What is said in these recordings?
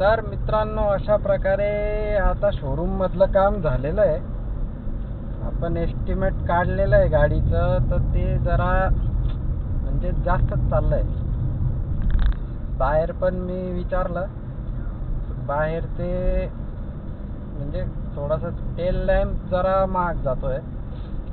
तर मित्रांनो, अशा प्रकारे आता शोरूम मधलं काम झालेलं आहे. आपण एस्टिमेट काढलेलं आहे गाडीचं, तर ते जरा म्हणजे जास्तच चाललंय. बाहेर पण मी विचारलं, बाहेर ते म्हणजे थोडासा टेल लॅम्प जरा महाग जातोय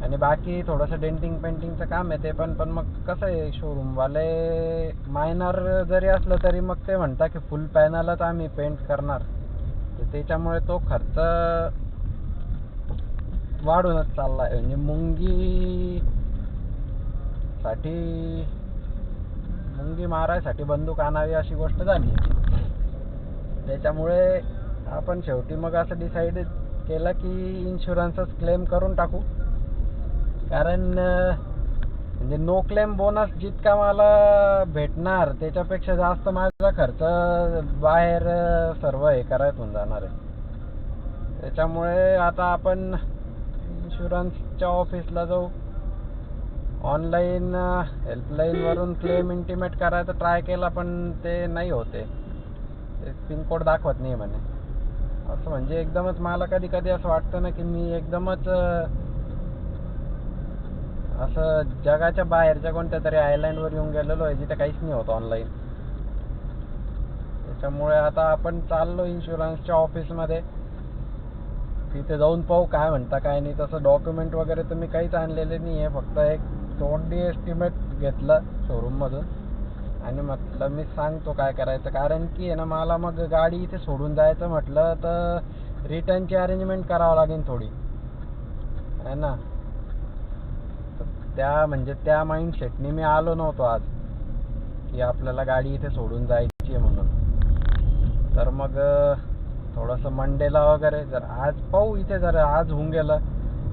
आणि बाकी थोडंसं डेंटिंग पेंटिंगचं काम आहे ते पण मग कसं आहे, शोरूमवाले मायनर जरी असलं तरी मग ते म्हणतात की फुल पॅनलच आम्ही पेंट करणार, तर त्याच्यामुळे तो खर्च वाढूनच चालला आहे. म्हणजे मुंगी मारायसाठी बंदूक आणावी अशी गोष्ट झाली. त्याच्यामुळे आपण शेवटी मग असं डिसाईड केलं की इन्शुरन्सच क्लेम करून टाकू. कारण म्हणजे नो क्लेम बोनस जितका मला भेटणार त्याच्यापेक्षा जास्त माझा खर्च बाहेर सर्व हे करायला होऊन जाणार आहे. त्याच्यामुळे आता आपण इन्शुरन्सच्या ऑफिसला जाऊ. ऑनलाईन हेल्पलाईनवरून क्लेम इंटिमेट करायचा ट्राय केला, पण ते नाही होते. ते पिनकोड दाखवत नाही म्हणे. असं म्हणजे एकदमच मला कधी कधी असं वाटतं ना की मी एकदमच असं जगाच्या बाहेरच्या कोणत्या तरी आयलंडवर येऊन गेलेलो आहे, जिथे काहीच नाही होत ऑनलाईन. त्याच्यामुळे आता आपण चाललो इन्शुरन्सच्या ऑफिसमध्ये. तिथे जाऊन पाहू काय म्हणता काय नाही. तसं डॉक्युमेंट वगैरे तर मी काहीच आणलेले नाही आहे, फक्त एक तोंडी एस्टिमेट घेतलं शोरूममधून आणि म्हटलं मी सांगतो काय करायचं. कारण की आहे ना, मला मग गाडी इथे सोडून जायचं म्हटलं तर रिटर्नची अरेंजमेंट करावं लागेल थोडी, आहे ना. त्या माइंडसेटने मी आलो नव्हतो आज, की आपल्याला गाडी इथे सोडून जायची आहे म्हणून. तर मग थोडंसं मंडेला वगैरे जर आज पाहू. इथे जर आज होऊन गेलं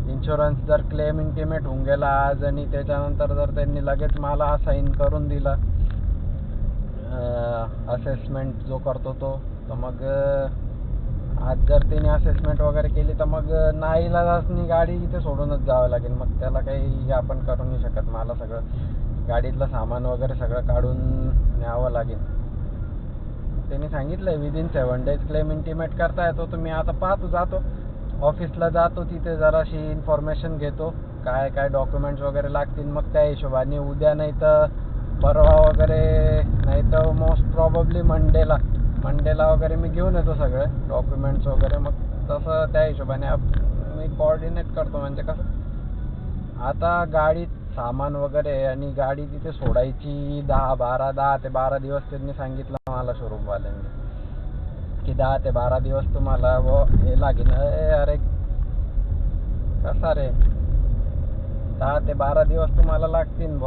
इन्शुरन्स, जर क्लेम इंटिमेट होऊन गेला आज आणि त्याच्यानंतर जर त्यांनी लगेच मला साईन करून दिला असेसमेंट जो करतो तो, तर मग आज जर त्यांनी असेसमेंट वगैरे केली तर मग नाईलाजाने गाडी इथे सोडूनच जावं लागेल. मग त्याला काही आपण करू नाही शकत. मला सगळं गाडीतलं सामान वगैरे सगळं काढून न्यावं लागेल. त्यांनी सांगितलंय विदिन 7 days क्लेम इंटिमेट करता येतो. तर मी आता पाहतो, जातो ऑफिसला, जातो तिथे जराशी इन्फॉर्मेशन घेतो काय काय डॉक्युमेंट्स वगैरे लागतील. मग त्या हिशोबाने उद्या नाही तर परवा वगैरे, नाही तर मोस्ट प्रॉबब्ली मंडेला वगैरे मी घेऊन येतो सगळे डॉक्युमेंट्स वगैरे. मग तसं त्या हिशोबाने मी कोऑर्डिनेट करतो. म्हणजे कसं आता गाडीत सामान वगैरे आणि गाडी तिथे सोडायची 10 ते 12 दिवस त्यांनी सांगितलं मला शोरूमवाल्यांनी, की 10 ते 12 दिवस तुम्हाला हे लागेल. अरे कसा रे, 10 ते 12 दिवस तुम्हाला लागतील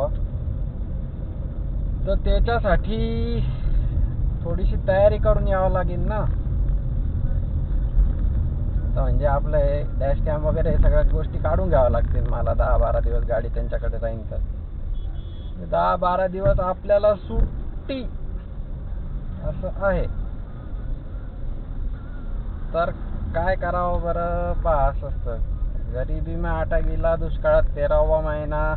तर त्याच्यासाठी थोडीशी तयारी करून यावं लागेल ना. तर म्हणजे आपलं हे डॅश कॅम वगैरे सगळ्या गोष्टी काढून घ्याव्या लागतील मला. 10-12 दिवस गाडी त्यांच्याकडे राहीन तर 10-12 दिवस आपल्याला सुट्टी असं आहे. तर काय करावं बरं. पहा, असं असतं, गरिबी में आटा गेला, दुष्काळात 13वा महिना,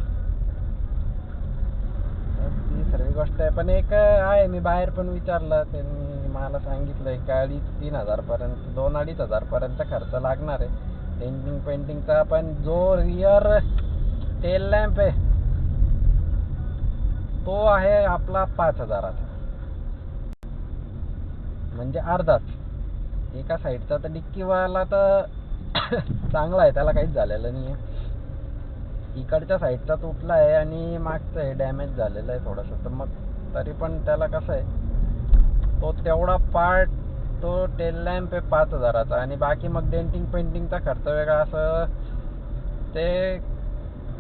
ती सर्व गोष्ट आहे. पण एक आहे, मी बाहेर पण विचारलं, त्यांनी मला सांगितलं एक गाडी 3,000 पर्यंत, 2-2.5 हजार पर्यंत खर्च लागणार आहे पेंटिंग पेंटिंगचा. पण जो रिअर टेल लॅम्प आहे तो आहे आपला 5,000चा, म्हणजे अर्धाच. एका साईडचा तर डिक्कीवाला तर चांगला आहे, त्याला काहीच झालेलं नाही आहे. इकडच्या साईडचा तुटला आहे आणि मागचं आहे डॅमेज झालेलं आहे थोडंसं. तर मग तरी पण त्याला कसं आहे, तो तेवढा पार्ट, तो टेल लॅम्प आहे 5,000चा आणि बाकी मग डेंटिंग पेंटिंगचा खर्च वेगळा. असं ते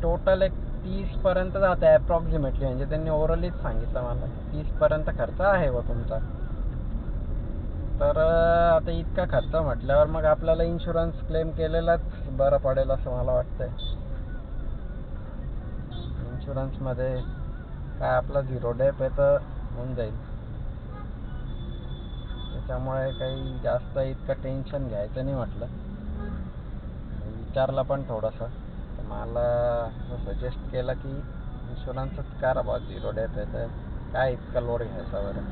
टोटल एक 30 पर्यंत जातं ॲप्रॉक्सिमेटली. म्हणजे त्यांनी ओव्हरऑलीच सांगितलं मला 30 पर्यंत खर्च आहे व तुमचा. तर आता इतका खर्च म्हटल्यावर मग आपल्याला इन्शुरन्स क्लेम केलेलाच बरं पडेल असं मला वाटतंय. इन्शुरन्समध्ये काय आपला 0 डेप आहे तर होऊन जाईल. त्याच्यामुळे काही जास्त इतकं टेन्शन घ्यायचं नाही म्हटलं. विचारलं पण थोडंसं, तर मला सजेस्ट केलं की इन्शुरन्सच करा बा, 0 डेप आहे तर काय इतका लोड घ्यायचा बरं.